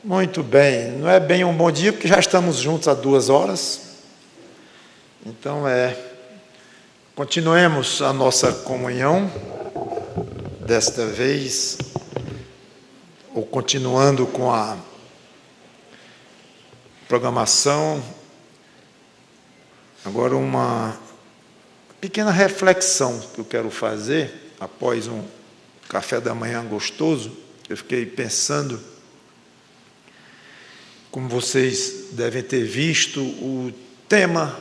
Muito bem, não é bem um bom dia, porque já estamos juntos há 2 horas. Então, continuemos a nossa comunhão, desta vez, ou continuando com a programação. Agora, uma pequena reflexão que eu quero fazer, após um café da manhã gostoso. Eu fiquei pensando, como vocês devem ter visto, o tema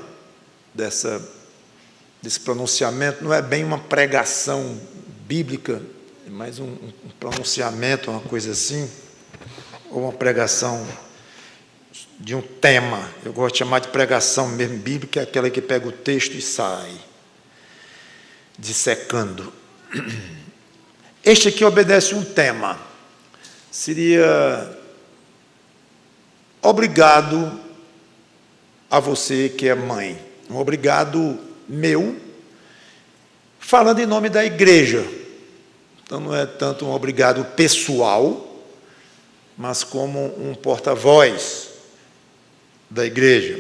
desse pronunciamento não é bem uma pregação bíblica, é mais um pronunciamento, uma coisa assim, ou uma pregação de um tema. Eu gosto de chamar de pregação mesmo bíblica, é aquela que pega o texto e sai, dissecando. Este aqui obedece um tema. Seria: obrigado a você que é mãe. Um obrigado meu, falando em nome da igreja. Então não é tanto um obrigado pessoal, mas como um porta-voz da igreja.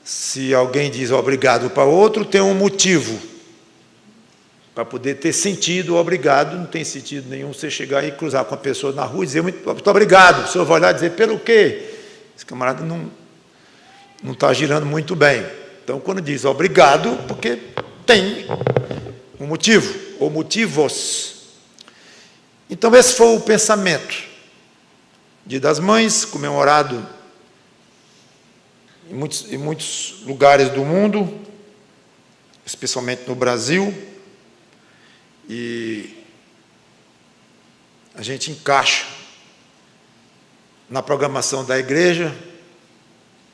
Se alguém diz obrigado para outro, tem um motivo. Para poder ter sentido, obrigado, não tem sentido nenhum você chegar e cruzar com a pessoa na rua e dizer muito obrigado. O senhor vai olhar e dizer, pelo quê? Esse camarada não está girando muito bem. Então, quando diz obrigado, porque tem um motivo, ou motivos. Então, esse foi o pensamento. Dia das Mães, comemorado em muitos lugares do mundo, especialmente no Brasil. E a gente encaixa na programação da igreja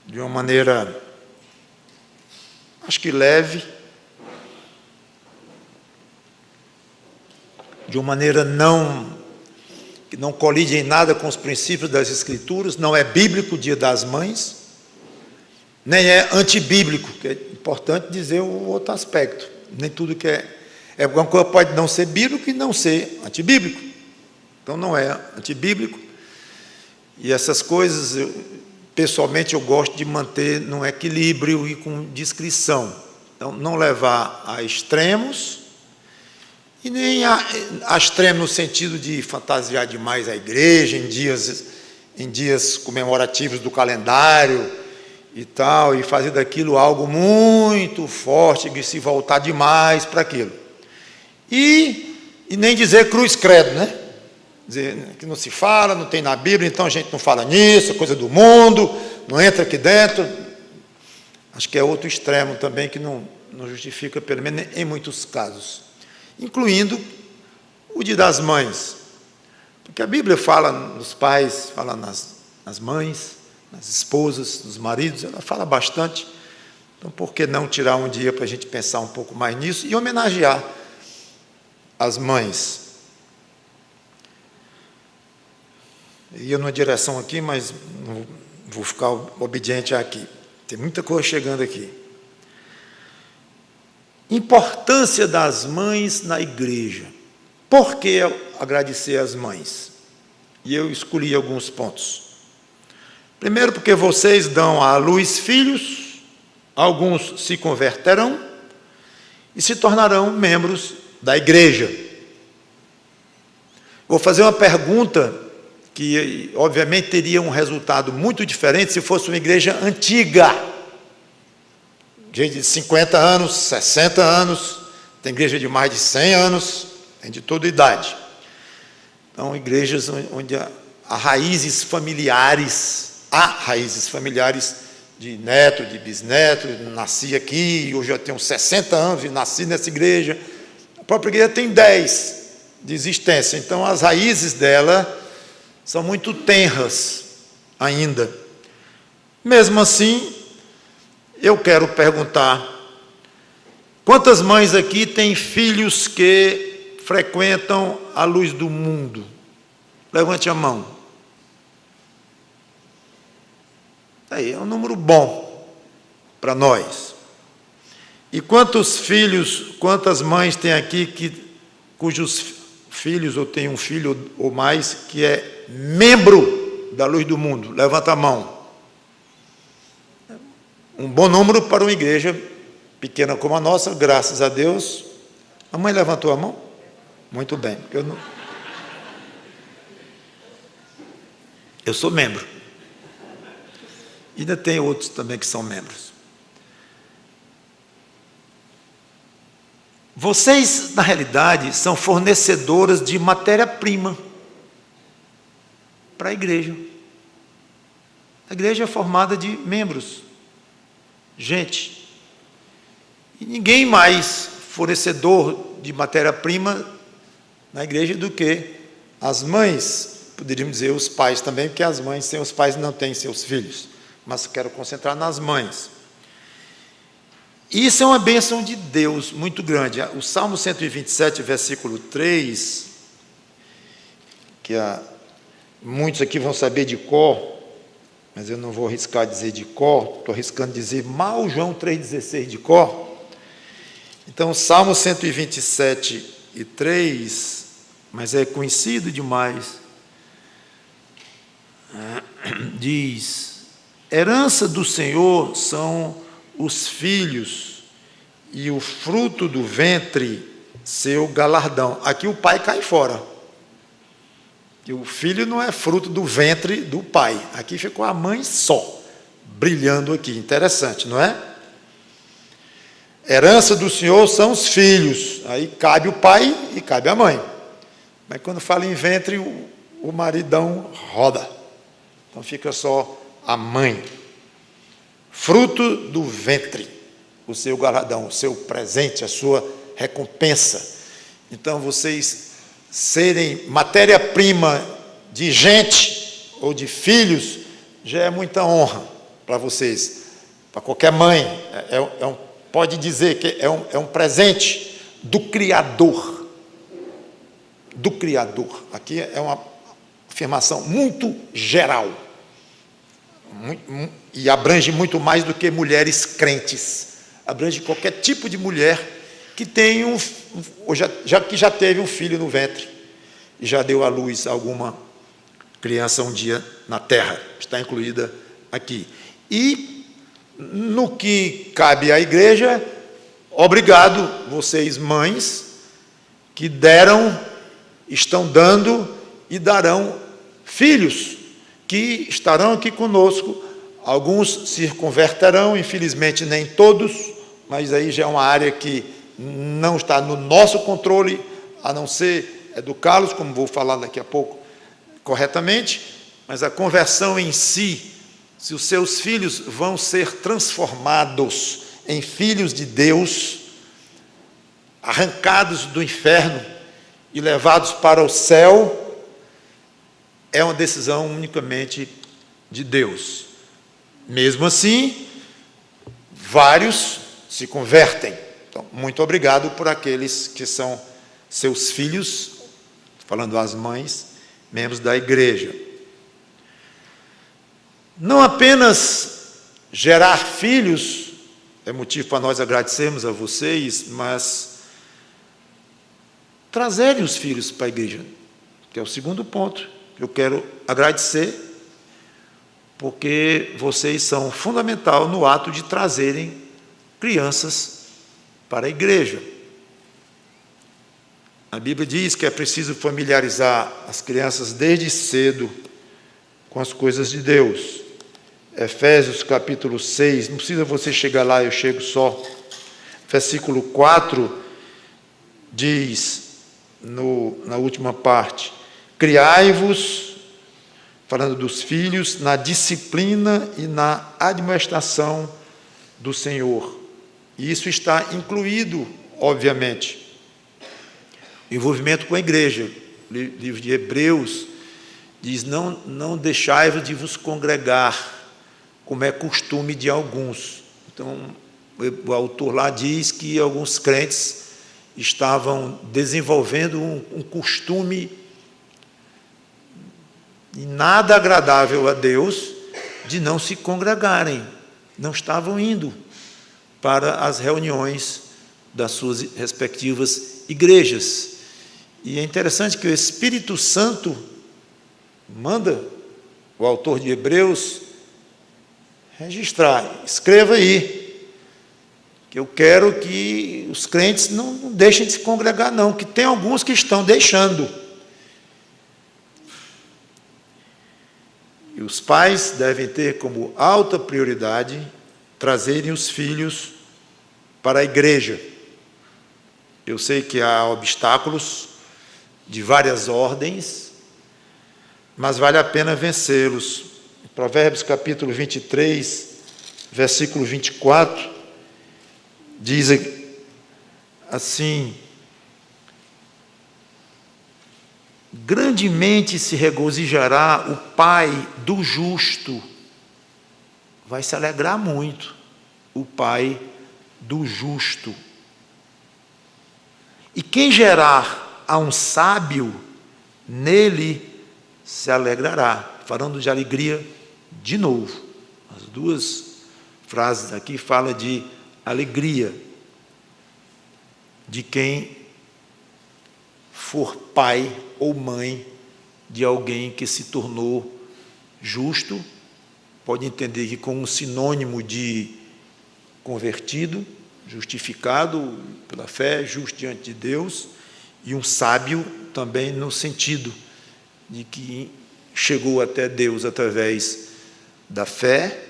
de uma maneira, acho que leve, de uma maneira que não colide em nada com os princípios das Escrituras. Não é bíblico o Dia das Mães, nem é antibíblico, que é importante dizer o outro aspecto. Nem tudo que alguma coisa pode não ser bíblico e não ser antibíblico. Então, não é antibíblico. E essas coisas, pessoalmente, eu gosto de manter num equilíbrio e com discrição. Então, não levar a extremos, e nem a extremo no sentido de fantasiar demais a igreja em dias comemorativos do calendário e tal, e fazer daquilo algo muito forte, de se voltar demais para aquilo. E nem dizer cruz credo, né? Dizer que não se fala, não tem na Bíblia, então a gente não fala nisso, é coisa do mundo, não entra aqui dentro. Acho que é outro extremo também que não justifica, pelo menos em muitos casos, incluindo o Dia das Mães, porque a Bíblia fala nos pais, fala nas mães, nas esposas, nos maridos, ela fala bastante. Então, por que não tirar um dia para a gente pensar um pouco mais nisso e homenagear as mães? Eu ia numa direção aqui, mas não vou ficar obediente aqui. Tem muita coisa chegando aqui. Importância das mães na igreja. Por que agradecer às mães? E eu escolhi alguns pontos. Primeiro, porque vocês dão à luz filhos, alguns se converterão e se tornarão membros da igreja. Vou fazer uma pergunta que, obviamente, teria um resultado muito diferente se fosse uma igreja antiga. Gente de 50 anos, 60 anos, tem igreja de mais de 100 anos, tem de toda idade. Então, igrejas onde há raízes familiares, de neto, de bisneto. Nasci aqui, hoje eu tenho 60 anos e nasci nessa igreja. A própria igreja tem 10 de existência, então as raízes dela são muito tenras ainda. Mesmo assim, eu quero perguntar: quantas mães aqui têm filhos que frequentam a luz do mundo? Levante a mão. Aí é um número bom para nós. E quantas mães tem aqui cujos filhos, ou tem um filho ou mais, que é membro da Luz do Mundo? Levanta a mão. Um bom número para uma igreja pequena como a nossa, graças a Deus. A mãe levantou a mão? Muito bem. Eu sou membro. E ainda tem outros também que são membros. Vocês, na realidade, são fornecedoras de matéria-prima para a igreja. A igreja é formada de membros, gente. E ninguém mais fornecedor de matéria-prima na igreja do que as mães, poderíamos dizer os pais também, porque as mães sem os pais não têm seus filhos, mas quero concentrar nas mães. Isso é uma bênção de Deus muito grande. O Salmo 127, versículo 3, que muitos aqui vão saber de cor, mas eu não vou arriscar dizer de cor, estou arriscando dizer mal João 3,16 de cor. Então, Salmo 127 e 3, mas é conhecido demais, diz: herança do Senhor são os filhos, e o fruto do ventre, seu galardão. Aqui o pai cai fora. E o filho não é fruto do ventre do pai. Aqui ficou a mãe só, brilhando aqui. Interessante, não é? Herança do Senhor são os filhos. Aí cabe o pai e cabe a mãe. Mas quando fala em ventre, o maridão roda. Então fica só a mãe. Fruto do ventre, o seu galardão, o seu presente, a sua recompensa. Então, vocês serem matéria-prima de gente ou de filhos, já é muita honra para vocês, para qualquer mãe. Pode dizer que é um presente do Criador. Do Criador. Aqui é uma afirmação muito geral. E abrange muito mais do que mulheres crentes. Abrange qualquer tipo de mulher que tem já teve um filho no ventre e já deu à luz alguma criança um dia na terra. Está incluída aqui. E no que cabe à igreja, obrigado, vocês mães, que deram, estão dando e darão filhos, que estarão aqui conosco. Alguns se converterão, infelizmente nem todos, mas aí já é uma área que não está no nosso controle, a não ser educá-los, como vou falar daqui a pouco, corretamente, mas a conversão em si, se os seus filhos vão ser transformados em filhos de Deus, arrancados do inferno e levados para o céu, é uma decisão unicamente de Deus. Mesmo assim, vários se convertem. Então, muito obrigado por aqueles que são seus filhos, falando às mães, membros da igreja. Não apenas gerar filhos é motivo para nós agradecermos a vocês, mas trazerem os filhos para a igreja, que é o segundo ponto. Eu quero agradecer, porque vocês são fundamental no ato de trazerem crianças para a igreja. A Bíblia diz que é preciso familiarizar as crianças desde cedo com as coisas de Deus. Efésios capítulo 6, não precisa você chegar lá, eu chego só. Versículo 4 diz, na última parte: criai-vos, falando dos filhos, na disciplina e na admoestação do Senhor. E isso está incluído, obviamente, envolvimento com a igreja. O livro de Hebreus diz: não deixai-vos de vos congregar, como é costume de alguns. Então, o autor lá diz que alguns crentes estavam desenvolvendo um costume nada agradável a Deus de não se congregarem, não estavam indo para as reuniões das suas respectivas igrejas. E é interessante que o Espírito Santo manda o autor de Hebreus registrar, escreva aí, que eu quero que os crentes não deixem de se congregar não, que tem alguns que estão deixando. E os pais devem ter como alta prioridade trazerem os filhos para a igreja. Eu sei que há obstáculos de várias ordens, mas vale a pena vencê-los. Provérbios capítulo 23, versículo 24, diz assim: grandemente se regozijará o pai do justo, vai se alegrar muito, o pai do justo. E quem gerar a um sábio, nele se alegrará. Falando de alegria de novo. As duas frases aqui falam de alegria de quem for pai ou mãe de alguém que se tornou justo. Pode entender que como um sinônimo de convertido, justificado pela fé, justo diante de Deus, e um sábio também no sentido de que chegou até Deus através da fé,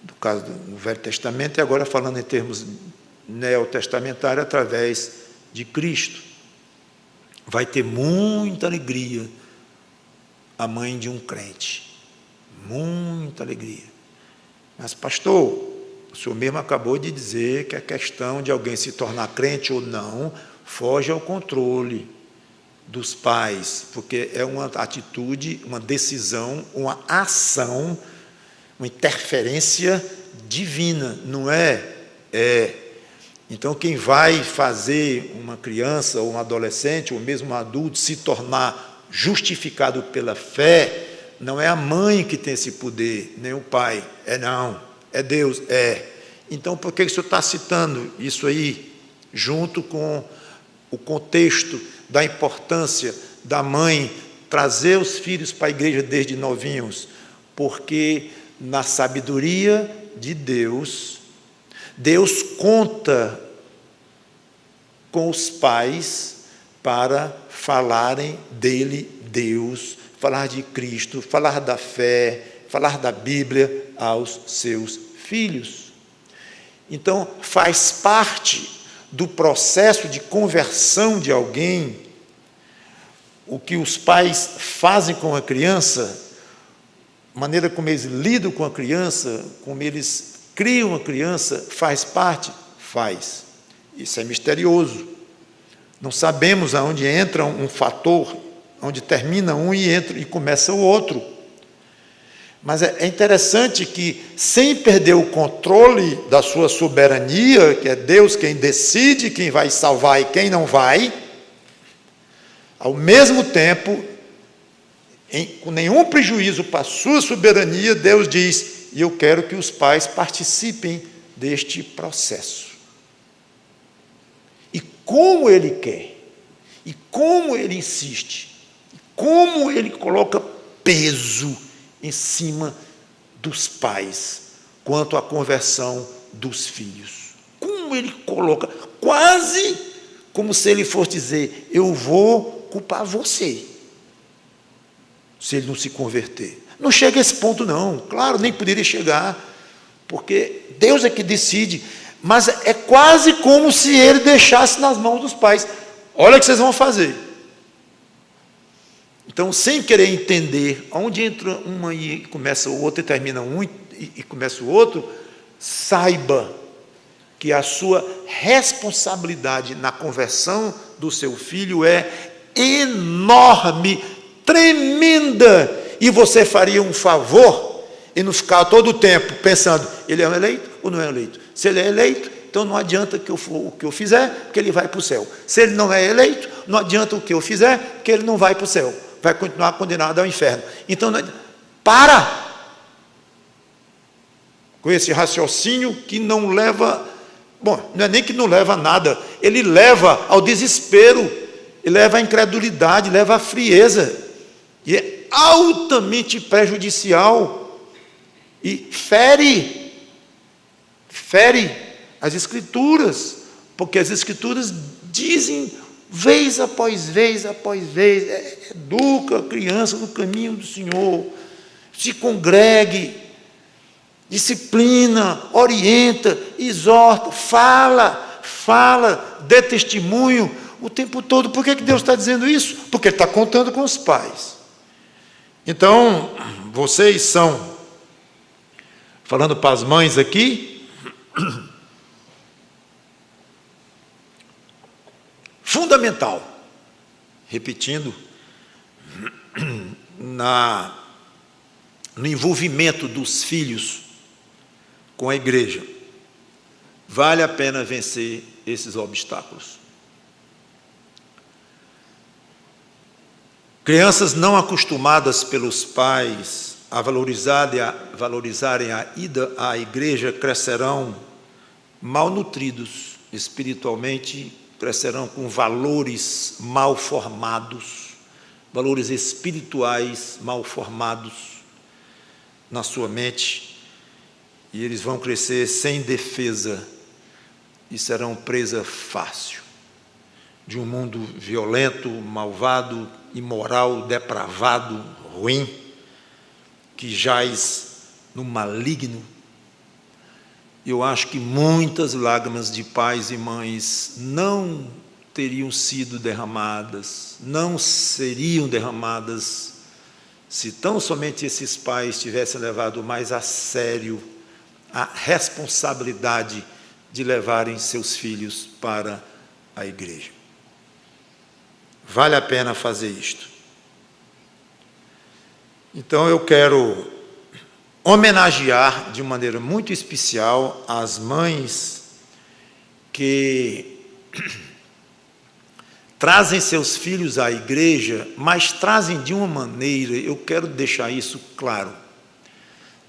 no caso do Velho Testamento, e agora falando em termos neotestamentários, através de Cristo. Vai ter muita alegria a mãe de um crente, muita alegria. Mas, pastor, o senhor mesmo acabou de dizer que a questão de alguém se tornar crente ou não foge ao controle dos pais, porque é uma atitude, uma decisão, uma ação, uma interferência divina, não é? Então, quem vai fazer uma criança ou um adolescente, ou mesmo um adulto, se tornar justificado pela fé, não é a mãe que tem esse poder, nem o pai, não, é Deus, Então, por que o senhor está citando isso aí, junto com o contexto da importância da mãe trazer os filhos para a igreja desde novinhos? Porque na sabedoria de Deus, Deus conta com os pais para falarem dele, Deus, falar de Cristo, falar da fé, falar da Bíblia aos seus filhos. Então, faz parte do processo de conversão de alguém, o que os pais fazem com a criança, a maneira como eles lidam com a criança, como eles criam a criança, faz parte? Faz. Isso é misterioso. Não sabemos aonde entra um fator, onde termina um e começa o outro. Mas é interessante que, sem perder o controle da sua soberania, que é Deus quem decide quem vai salvar e quem não vai, ao mesmo tempo, com nenhum prejuízo para a sua soberania, Deus diz: e eu quero que os pais participem deste processo. E como Ele quer, e como Ele insiste, e como Ele coloca peso em cima dos pais, quanto à conversão dos filhos. Como Ele coloca, quase como se Ele fosse dizer: eu vou culpar você, se ele não se converter. Não chega a esse ponto não, claro, nem poderia chegar, porque Deus é que decide, mas é quase como se Ele deixasse nas mãos dos pais: olha o que vocês vão fazer. Então, sem querer entender onde entra uma e começa o outro, e termina um e começa o outro, saiba que a sua responsabilidade na conversão do seu filho é enorme, tremenda, e você faria um favor em não ficar todo o tempo pensando: ele é um eleito ou não é eleito? Se ele é eleito, então não adianta o que eu fizer, porque ele vai para o céu. Se ele não é eleito, não adianta o que eu fizer, porque ele não vai para o céu, vai continuar condenado ao inferno. Então, para com esse raciocínio que não leva, não é nem que não leva a nada, ele leva ao desespero, ele leva à incredulidade, leva à frieza. E altamente prejudicial e fere as Escrituras, porque as Escrituras dizem, vez após vez, educa a criança no caminho do Senhor, se congregue, disciplina, orienta, exorta, fala, dê testemunho o tempo todo. Por que Deus está dizendo isso? Porque Ele está contando com os pais. Então, vocês são, falando para as mães aqui, fundamental, repetindo, no envolvimento dos filhos com a igreja. Vale a pena vencer esses obstáculos. Crianças não acostumadas pelos pais a valorizarem a ida à igreja crescerão malnutridos espiritualmente, crescerão com valores mal formados, valores espirituais mal formados na sua mente, e eles vão crescer sem defesa e serão presa fácil de um mundo violento, malvado, imoral, depravado, ruim, que jaz no maligno. Eu acho que muitas lágrimas de pais e mães não teriam sido derramadas, não seriam derramadas, se tão somente esses pais tivessem levado mais a sério a responsabilidade de levarem seus filhos para a igreja. Vale a pena fazer isto. Então eu quero homenagear de maneira muito especial as mães que trazem seus filhos à igreja, mas trazem de uma maneira, eu quero deixar isso claro,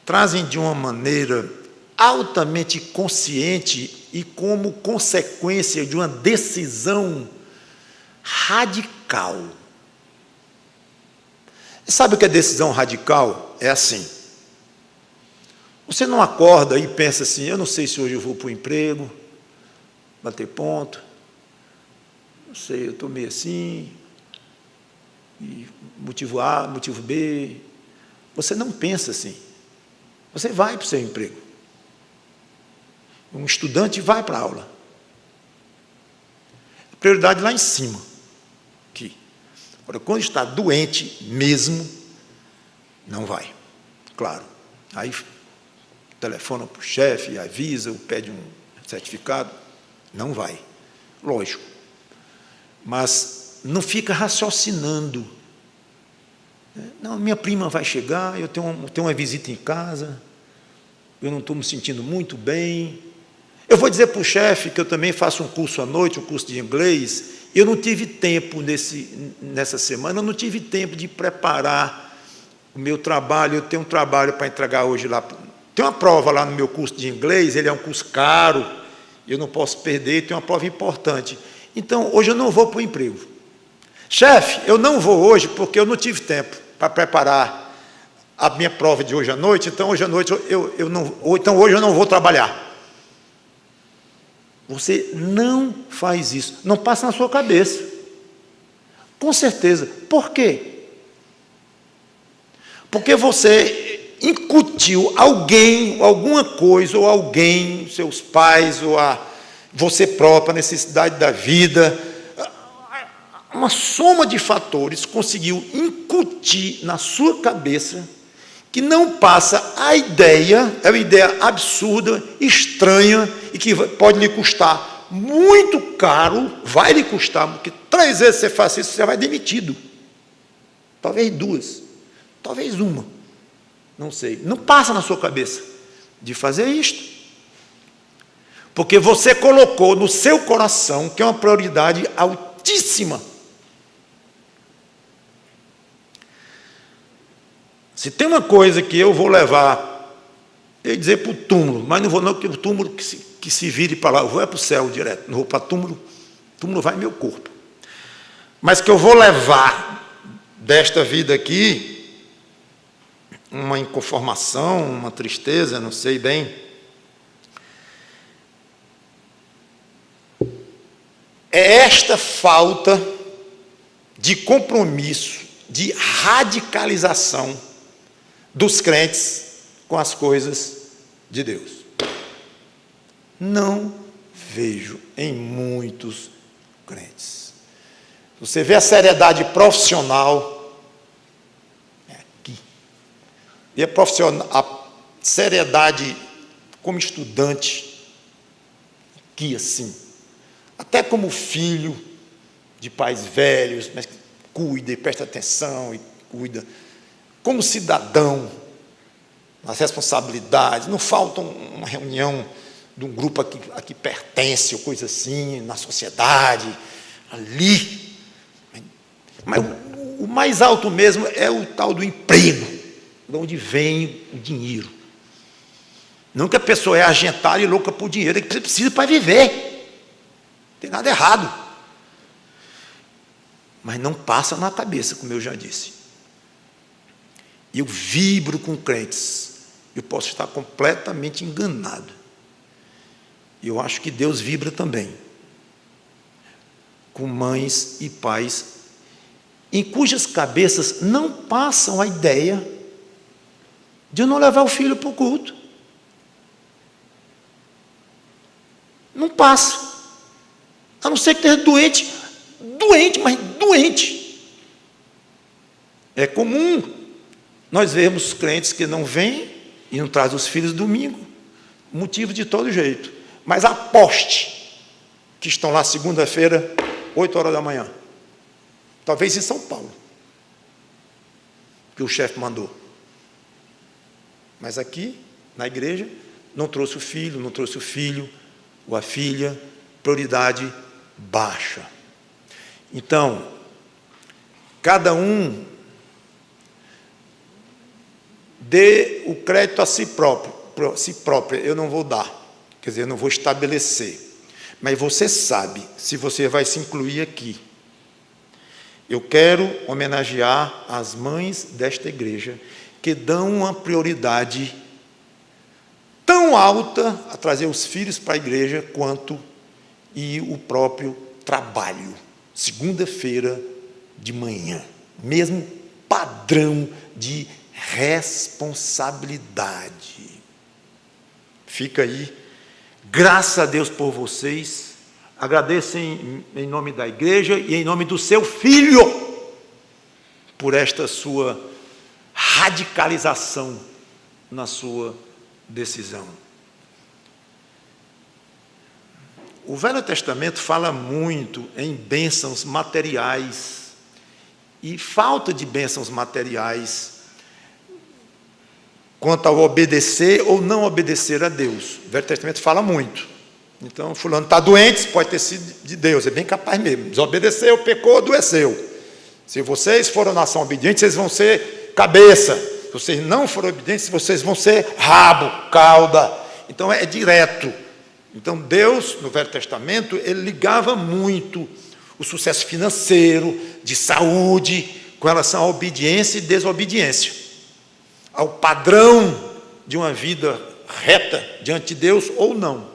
trazem de uma maneira altamente consciente e como consequência de uma decisão radical. Sabe o que é decisão radical? É assim. Você não acorda e pensa assim, eu não sei se hoje eu vou para o emprego, bater ponto, não sei, eu estou meio assim, e motivo A, motivo B. Você não pensa assim. Você vai para o seu emprego. Um estudante vai para a aula. A prioridade lá em cima. Aqui. Agora, quando está doente mesmo, não vai. Claro. Aí telefona para o chefe, avisa, ou pede um certificado. Não vai. Lógico. Mas não fica raciocinando. Não, minha prima vai chegar, eu tenho uma visita em casa, eu não estou me sentindo muito bem. Eu vou dizer para o chefe que eu também faço um curso à noite, um curso de inglês. Eu não tive tempo nessa semana, eu não tive tempo de preparar o meu trabalho. Eu tenho um trabalho para entregar hoje lá. Tem uma prova lá no meu curso de inglês, ele é um curso caro, eu não posso perder, tem uma prova importante. Então, hoje eu não vou para o emprego. Chefe, eu não vou hoje porque eu não tive tempo para preparar a minha prova de hoje à noite, então hoje à noite então hoje eu não vou trabalhar. Você não faz isso, não passa na sua cabeça. Com certeza. Por quê? Porque você incutiu alguém, alguma coisa, ou alguém, seus pais, ou você própria, a necessidade da vida, uma soma de fatores conseguiu incutir na sua cabeça que não passa a ideia, é uma ideia absurda, estranha, e que pode lhe custar muito caro, vai lhe custar, porque 3 vezes você faz isso, você vai demitido. Talvez 2, talvez 1, não sei. Não passa na sua cabeça de fazer isto. Porque você colocou no seu coração que é uma prioridade altíssima. Se tem uma coisa que eu vou levar, eu ia dizer para o túmulo, mas não vou não, porque o túmulo que se vire para lá, eu vou para o céu direto, não vou para o túmulo vai meu corpo. Mas que eu vou levar desta vida aqui, uma inconformação, uma tristeza, não sei bem. É esta falta de compromisso, de radicalização dos crentes com as coisas de Deus. Não vejo em muitos crentes. Você vê a seriedade profissional, é aqui. E a seriedade como estudante, aqui assim. Até como filho de pais velhos, mas cuida e presta atenção e cuida. Como cidadão, as responsabilidades. Não falta uma reunião de um grupo a que pertence, ou coisa assim, na sociedade, ali. Mas o mais alto mesmo é o tal do emprego, de onde vem o dinheiro. Não que a pessoa é agitada e louca por dinheiro, é que precisa para viver. Não tem nada errado. Mas não passa na cabeça, como eu já disse. E eu vibro com crentes. Eu posso estar completamente enganado. E eu acho que Deus vibra também com mães e pais em cujas cabeças não passam a ideia de não levar o filho para o culto. Não passa. A não ser que esteja doente, mas doente. É comum nós vermos crentes que não vêm e não trazem os filhos domingo, motivo de todo jeito. Mas aposte que estão lá segunda-feira, 8 horas da manhã. Talvez em São Paulo, que o chefe mandou. Mas aqui, na igreja, não trouxe o filho ou a filha, prioridade baixa. Então, cada um dê o crédito a si próprio, eu não vou dar. Quer dizer, eu não vou estabelecer. Mas você sabe, se você vai se incluir aqui. Eu quero homenagear as mães desta igreja, que dão uma prioridade tão alta a trazer os filhos para a igreja, quanto e o próprio trabalho. Segunda-feira de manhã. Mesmo padrão de responsabilidade. Fica aí. Graças a Deus por vocês, agradeço em nome da igreja e em nome do seu filho, por esta sua radicalização na sua decisão. O Velho Testamento fala muito em bênçãos materiais e falta de bênçãos materiais quanto ao obedecer ou não obedecer a Deus. O Velho Testamento fala muito. Então, fulano está doente, pode ter sido de Deus, é bem capaz mesmo. Desobedeceu, pecou, adoeceu. Se vocês forem nação obediente, vocês vão ser cabeça. Se vocês não forem obedientes, vocês vão ser rabo, cauda. Então, é direto. Então, Deus, no Velho Testamento, ele ligava muito o sucesso financeiro, de saúde, com relação à obediência e desobediência, ao padrão de uma vida reta diante de Deus ou não.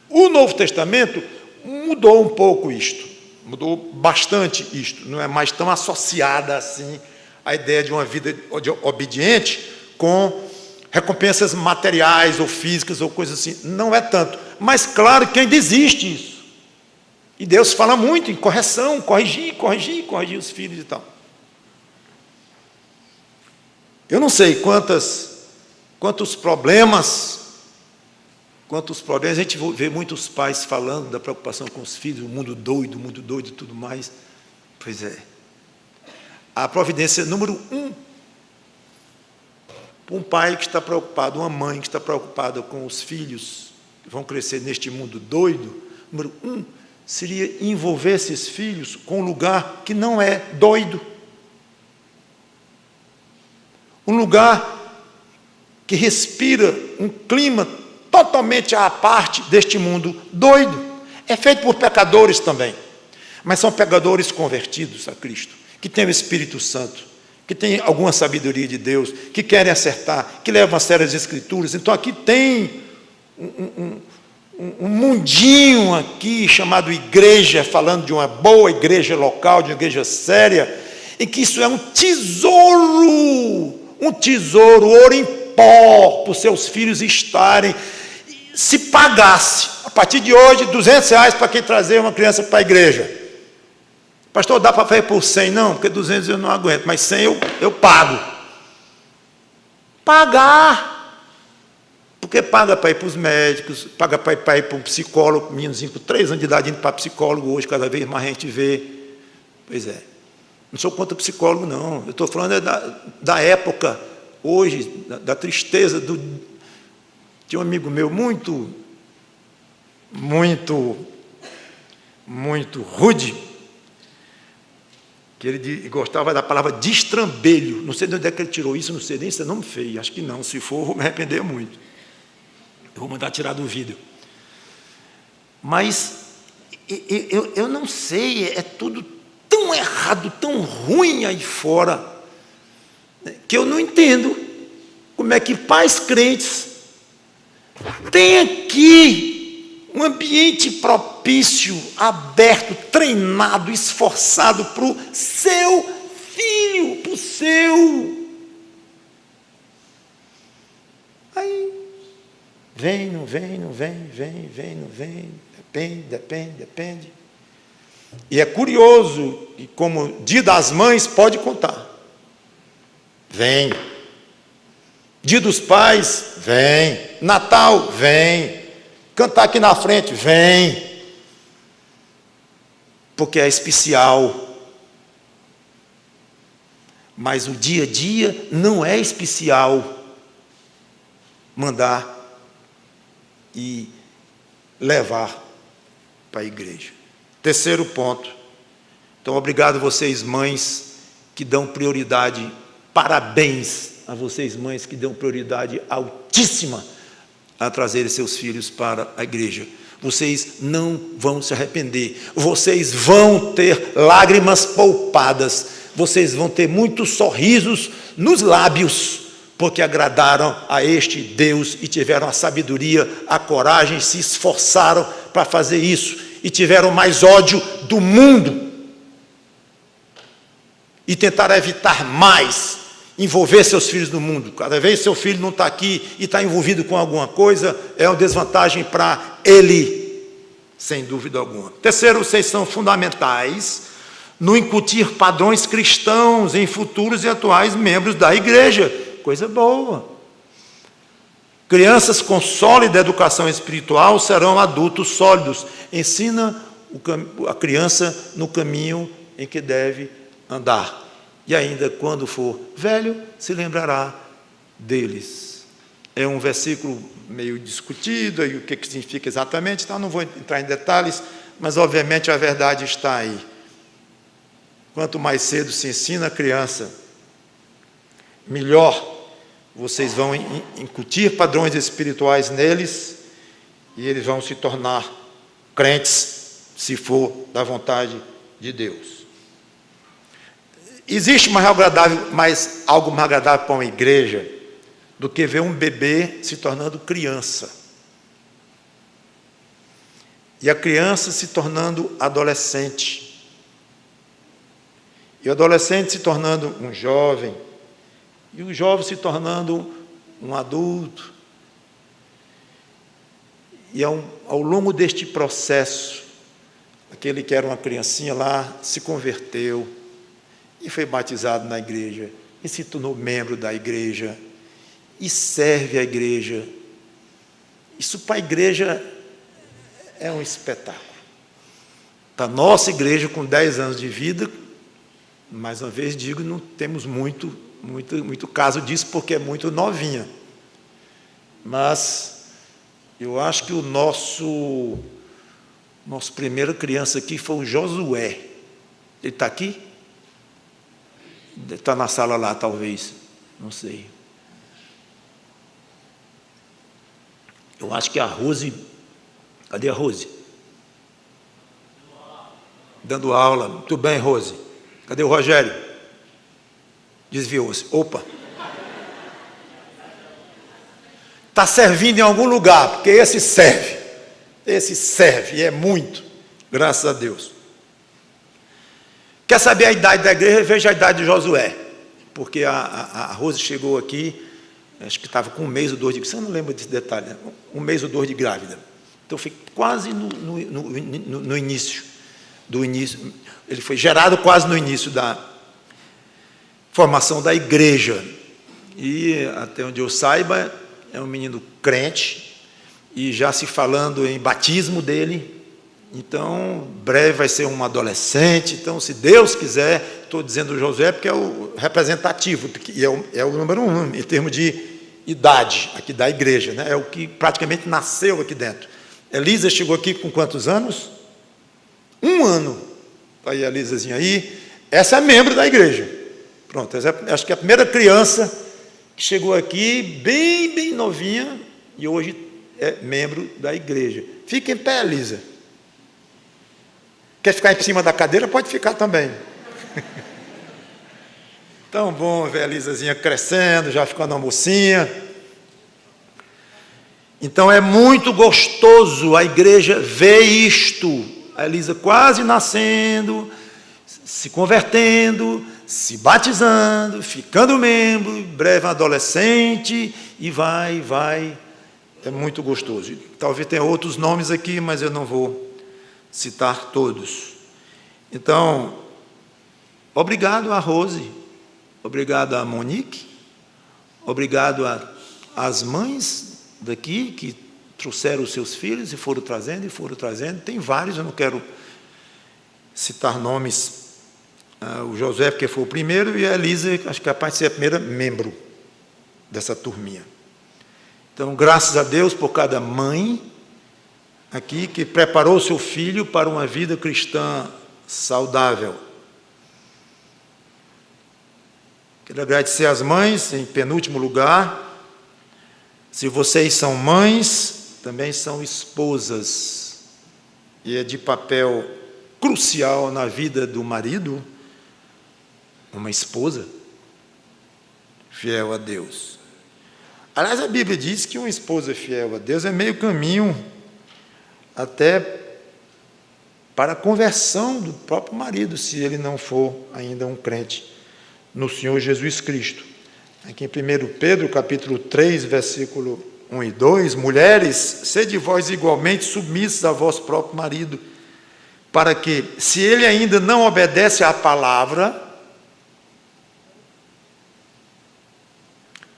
O Novo Testamento mudou um pouco isto, mudou bastante isto, não é mais tão associada assim a ideia de uma vida obediente com recompensas materiais ou físicas ou coisas assim, não é tanto, mas claro que ainda existe isso, e Deus fala muito em correção, corrigir os filhos e tal. Eu não sei quantos problemas a gente vê muitos pais falando da preocupação com os filhos, o mundo doido e tudo mais. Pois é. A providência número 1, um pai que está preocupado, uma mãe que está preocupada com os filhos que vão crescer neste mundo doido, número 1, seria envolver esses filhos com um lugar que não é doido. Um lugar que respira um clima totalmente à parte deste mundo doido. É feito por pecadores também, mas são pecadores convertidos a Cristo, que têm o Espírito Santo, que têm alguma sabedoria de Deus, que querem acertar, que levam a sério as Escrituras. Então aqui tem um mundinho aqui chamado igreja, falando de uma boa igreja local, de uma igreja séria, em que isso é um tesouro, ouro em pó, para os seus filhos estarem. Se pagasse, a partir de hoje, R$200 para quem trazer uma criança para a igreja. Pastor, dá para fazer por 100? Não, porque 200 eu não aguento, mas 100 eu pago. Pagar. Porque paga para ir para os médicos, paga para ir para um psicólogo, meninozinho com 3 anos de idade indo para psicólogo hoje, cada vez mais a gente vê. Pois é. Não sou contra psicólogo, não. Eu estou falando da época, hoje, da tristeza de um amigo meu muito rude, que ele gostava da palavra destrambelho. Não sei de onde é que ele tirou isso, não sei nem se é nome feio, acho que não, se for, vou me arrepender muito. Eu vou mandar tirar do vídeo. Mas eu não sei, é tudo tão errado, tão ruim aí fora, que eu não entendo como é que pais crentes têm aqui um ambiente propício, aberto, treinado, esforçado para o seu filho, para o seu. Aí, vem, não vem, não vem, depende. E é curioso, e como Dia das Mães pode contar. Vem. Dia dos Pais, vem. Natal, vem. Cantar aqui na frente, vem. Porque é especial. Mas o dia a dia não é especial. Mandar e levar para a igreja. Terceiro ponto. Então, obrigado vocês mães que dão prioridade, parabéns a vocês mães que dão prioridade altíssima a trazerem seus filhos para a igreja. Vocês não vão se arrepender, vocês vão ter lágrimas poupadas, vocês vão ter muitos sorrisos nos lábios, porque agradaram a este Deus e tiveram a sabedoria, a coragem, se esforçaram para fazer isso e tiveram mais ódio do mundo e tentaram evitar mais envolver seus filhos no mundo. Cada vez seu filho não está aqui e está envolvido com alguma coisa, é uma desvantagem para ele, sem dúvida alguma. Terceiro, vocês são fundamentais no incutir padrões cristãos em futuros e atuais membros da igreja. Coisa boa. Crianças com sólida educação espiritual serão adultos sólidos. Ensina a criança no caminho em que deve andar. E ainda quando for velho, se lembrará deles. É um versículo meio discutido, e o que significa exatamente, então não vou entrar em detalhes, mas obviamente a verdade está aí. Quanto mais cedo se ensina a criança, melhor vocês vão incutir padrões espirituais neles, e eles vão se tornar crentes, se for da vontade de Deus. Existe algo mais agradável para uma igreja do que ver um bebê se tornando criança. E a criança se tornando adolescente. E o adolescente se tornando um jovem. E o jovem se tornando um adulto. E ao longo deste processo, aquele que era uma criancinha lá se converteu e foi batizado na igreja, e se tornou membro da igreja, e serve a igreja. Isso para a igreja é um espetáculo. Para a nossa igreja, com 10 anos de vida, mais uma vez digo, não temos muito caso disso, porque é muito novinha. Mas eu acho que o nosso primeiro criança aqui foi o Josué. Ele está aqui? Está na sala lá, talvez, não sei. Eu acho que a Rose, cadê a Rose? Dando aula, muito bem, Rose. Cadê o Rogério? Desviou-se. Opa! Está servindo em algum lugar, porque esse serve. Esse serve, e é muito. Graças a Deus. Quer saber a idade da igreja? Veja a idade de Josué. Porque a Rose chegou aqui, acho que estava com 1 mês ou 2 de... Você não lembra desse detalhe, né? 1 mês ou 2 de grávida. Então, foi quase no início. Ele foi gerado quase no início da formação da igreja. E, até onde eu saiba, é um menino crente, e já se falando em batismo dele. Então, breve vai ser um adolescente. Então, se Deus quiser, estou dizendo Josué porque é o representativo, e é o número 1 em termos de idade aqui da igreja, né? É o que praticamente nasceu aqui dentro. Elisa chegou aqui com quantos anos? 1 ano. Está aí a Elisazinha aí. Essa é membro da igreja. Pronto, acho que é a primeira criança que chegou aqui, bem novinha, e hoje é membro da igreja. Fica em pé, Elisa. Quer ficar em cima da cadeira? Pode ficar também. Tão bom ver a Elisazinha crescendo, já ficando uma mocinha. Então é muito gostoso a igreja ver isto. A Elisa quase nascendo, se convertendo, se batizando, ficando membro, em breve adolescente, e vai. É muito gostoso. Talvez tenha outros nomes aqui, mas eu não vou citar todos. Então, obrigado a Rose, obrigado a Monique, obrigado às mães daqui que trouxeram os seus filhos e foram trazendo. Tem vários, eu não quero citar nomes. O José, porque foi o primeiro, e a Elisa, acho que é capaz de ser a primeira membro dessa turminha. Então, graças a Deus por cada mãe aqui que preparou seu filho para uma vida cristã saudável. Quero agradecer às mães, em penúltimo lugar. Se vocês são mães, também são esposas, e é de papel crucial na vida do marido uma esposa fiel a Deus. Aliás, a Bíblia diz que uma esposa fiel a Deus é meio caminho até para a conversão do próprio marido, se ele não for ainda um crente no Senhor Jesus Cristo. Aqui em 1 Pedro, capítulo 3, versículo 1 e 2, mulheres, sede vós igualmente submissas a vosso próprio marido, para que, se ele ainda não obedece à palavra,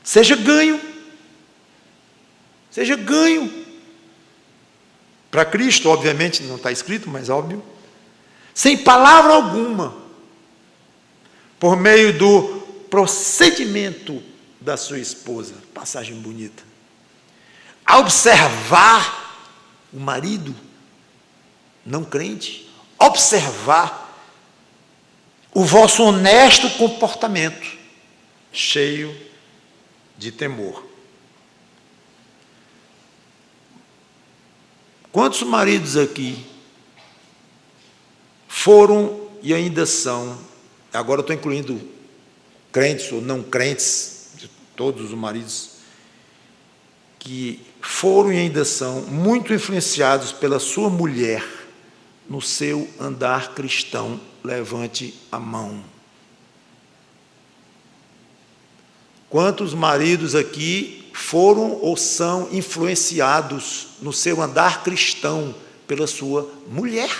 seja ganho para Cristo, obviamente, não está escrito, mas óbvio, sem palavra alguma, por meio do procedimento da sua esposa. Passagem bonita. A observar o marido não crente, observar o vosso honesto comportamento, cheio de temor. Quantos maridos aqui foram e ainda são, agora eu estou incluindo crentes ou não crentes, todos os maridos, que foram e ainda são muito influenciados pela sua mulher no seu andar cristão? Levante a mão. Quantos maridos aqui foram ou são influenciados no seu andar cristão pela sua mulher,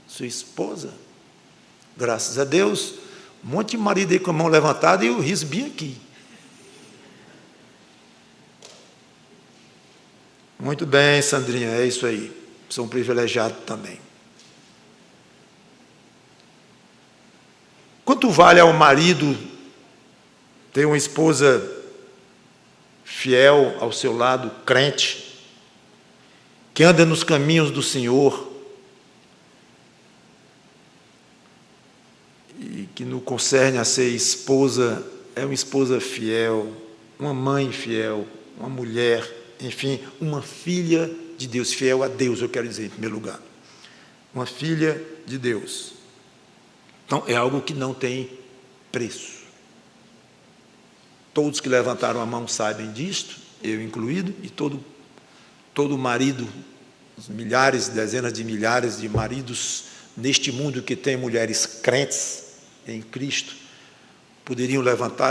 sua esposa? Graças a Deus, um monte de marido aí com a mão levantada e o riso bem aqui. Muito bem, Sandrinha, é isso aí. Sou um privilegiado também. Quanto vale ao marido ter uma esposa fiel ao seu lado, crente, que anda nos caminhos do Senhor e que no concerne a ser esposa, é uma esposa fiel, uma mãe fiel, uma mulher, enfim, uma filha de Deus, fiel a Deus, eu quero dizer em primeiro lugar, uma filha de Deus. Então, é algo que não tem preço. Todos que levantaram a mão sabem disto, eu incluído, e todo marido, os milhares, dezenas de milhares de maridos neste mundo que tem mulheres crentes em Cristo,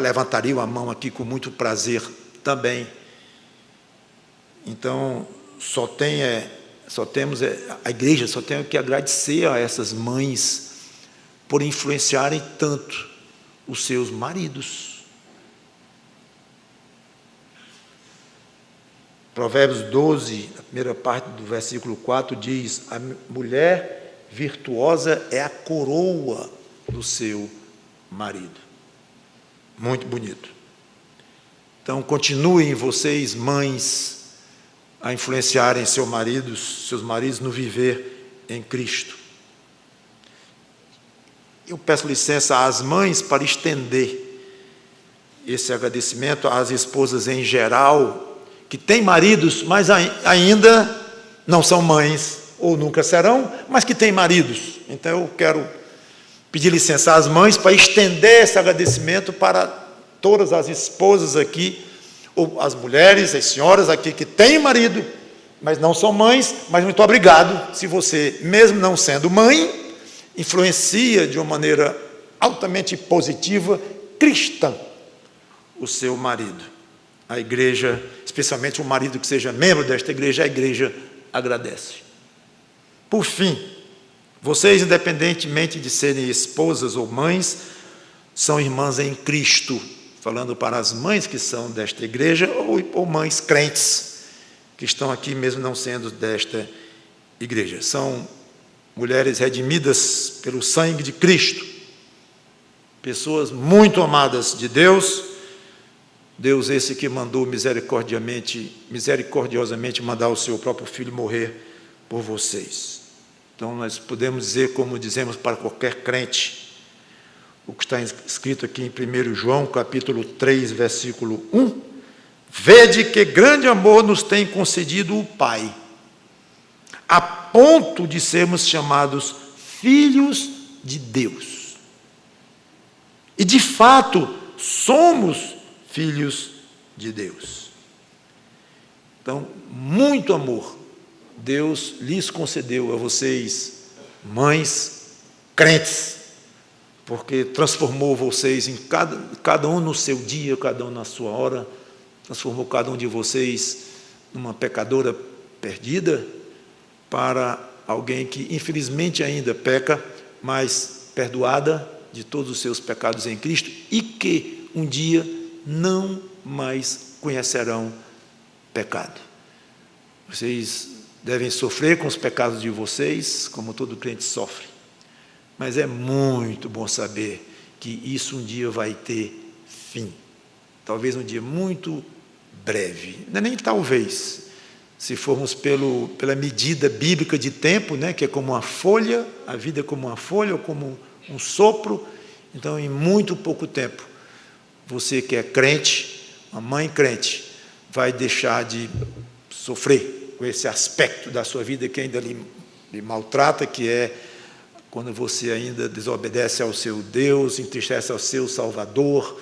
levantariam a mão aqui com muito prazer também. Então, a igreja só tem que agradecer a essas mães por influenciarem tanto os seus maridos. Provérbios 12, a primeira parte do versículo 4 diz: a mulher virtuosa é a coroa do seu marido. Muito bonito. Então, continuem vocês, mães, a influenciarem seus maridos no viver em Cristo. Eu peço licença às mães para estender esse agradecimento às esposas em geral, que têm maridos, mas ainda não são mães, ou nunca serão, mas que têm maridos. Então eu quero pedir licença às mães para estender esse agradecimento para todas as esposas aqui, ou as mulheres, as senhoras aqui que têm marido, mas não são mães. Mas muito obrigado se você, mesmo não sendo mãe, influencia de uma maneira altamente positiva, cristã, o seu marido. A igreja, especialmente o marido que seja membro desta igreja, a igreja agradece. Por fim, vocês, independentemente de serem esposas ou mães, são irmãs em Cristo, falando para as mães que são desta igreja, ou mães crentes, que estão aqui mesmo não sendo desta igreja. São mulheres redimidas pelo sangue de Cristo, pessoas muito amadas de Deus, Deus esse que mandou misericordiosamente mandar o seu próprio Filho morrer por vocês. Então nós podemos dizer, como dizemos para qualquer crente, o que está escrito aqui em 1 João, capítulo 3, versículo 1, vede que grande amor nos tem concedido o Pai, a ponto de sermos chamados filhos de Deus. E de fato, somos filhos de Deus. Então, muito amor Deus lhes concedeu a vocês, mães crentes, porque transformou vocês em cada um no seu dia, cada um na sua hora, transformou cada um de vocês numa pecadora perdida para alguém que infelizmente ainda peca, mas perdoada de todos os seus pecados em Cristo, e que um dia não mais conhecerão pecado. Vocês devem sofrer com os pecados de vocês, como todo crente sofre, mas é muito bom saber que isso um dia vai ter fim, talvez um dia muito breve, não é nem talvez, se formos pela medida bíblica de tempo, né, que é como uma folha, a vida é como uma folha, ou como um sopro. Então em muito pouco tempo, você que é crente, uma mãe crente, vai deixar de sofrer com esse aspecto da sua vida que ainda lhe maltrata, que é quando você ainda desobedece ao seu Deus, entristece ao seu Salvador,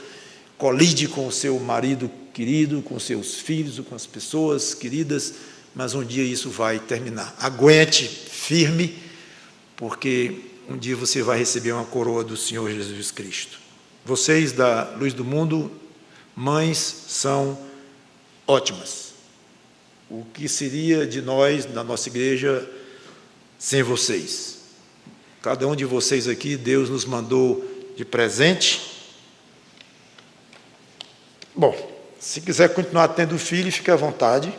colide com o seu marido querido, com seus filhos, com as pessoas queridas, mas um dia isso vai terminar. Aguente firme, porque um dia você vai receber uma coroa do Senhor Jesus Cristo. Vocês da Luz do Mundo, mães, são ótimas. O que seria de nós, da nossa igreja, sem vocês? Cada um de vocês aqui, Deus nos mandou de presente. Bom, se quiser continuar tendo filho, fique à vontade.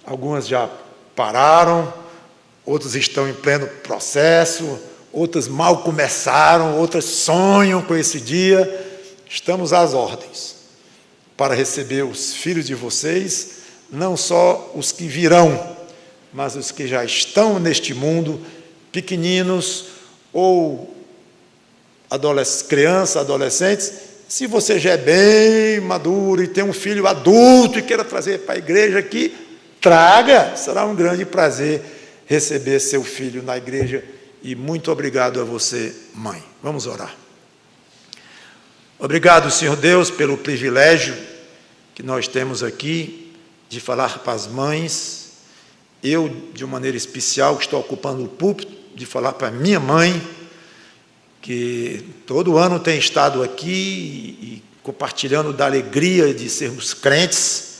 Algumas já pararam, outras estão em pleno processo, outras mal começaram, outras sonham com esse dia. Estamos às ordens para receber os filhos de vocês, não só os que virão, mas os que já estão neste mundo, pequeninos ou crianças, adolescentes. Se você já é bem maduro e tem um filho adulto e queira trazer para a igreja aqui, traga, será um grande prazer receber seu filho na igreja E muito obrigado a você, mãe. Vamos orar. Obrigado, Senhor Deus, pelo privilégio que nós temos aqui de falar para as mães. Eu, de uma maneira especial, que estou ocupando o púlpito, de falar para minha mãe, que todo ano tem estado aqui e compartilhando da alegria de sermos crentes,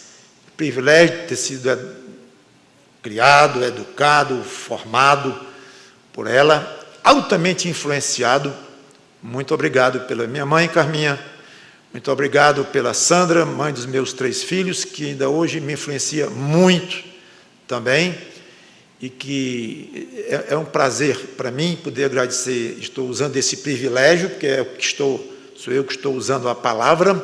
o privilégio de ter sido criado, educado, formado por ela, altamente influenciado. Muito obrigado pela minha mãe, Carminha. Muito obrigado pela Sandra, mãe dos meus 3 filhos, que ainda hoje me influencia muito também, e que é um prazer para mim poder agradecer. Estou usando esse privilégio, porque sou eu que estou usando a palavra,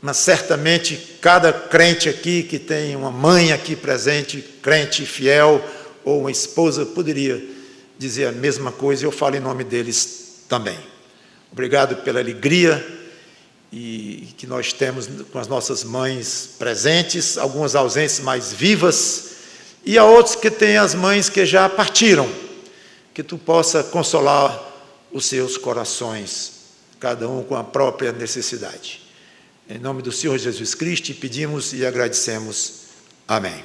mas certamente cada crente aqui que tem uma mãe aqui presente, crente fiel, ou uma esposa, poderia dizer a mesma coisa, e eu falo em nome deles também. Obrigado pela alegria e que nós temos com as nossas mães presentes, algumas ausentes mais vivas, e há outros que têm as mães que já partiram, que tu possa consolar os seus corações, cada um com a própria necessidade. Em nome do Senhor Jesus Cristo, pedimos e agradecemos. Amém.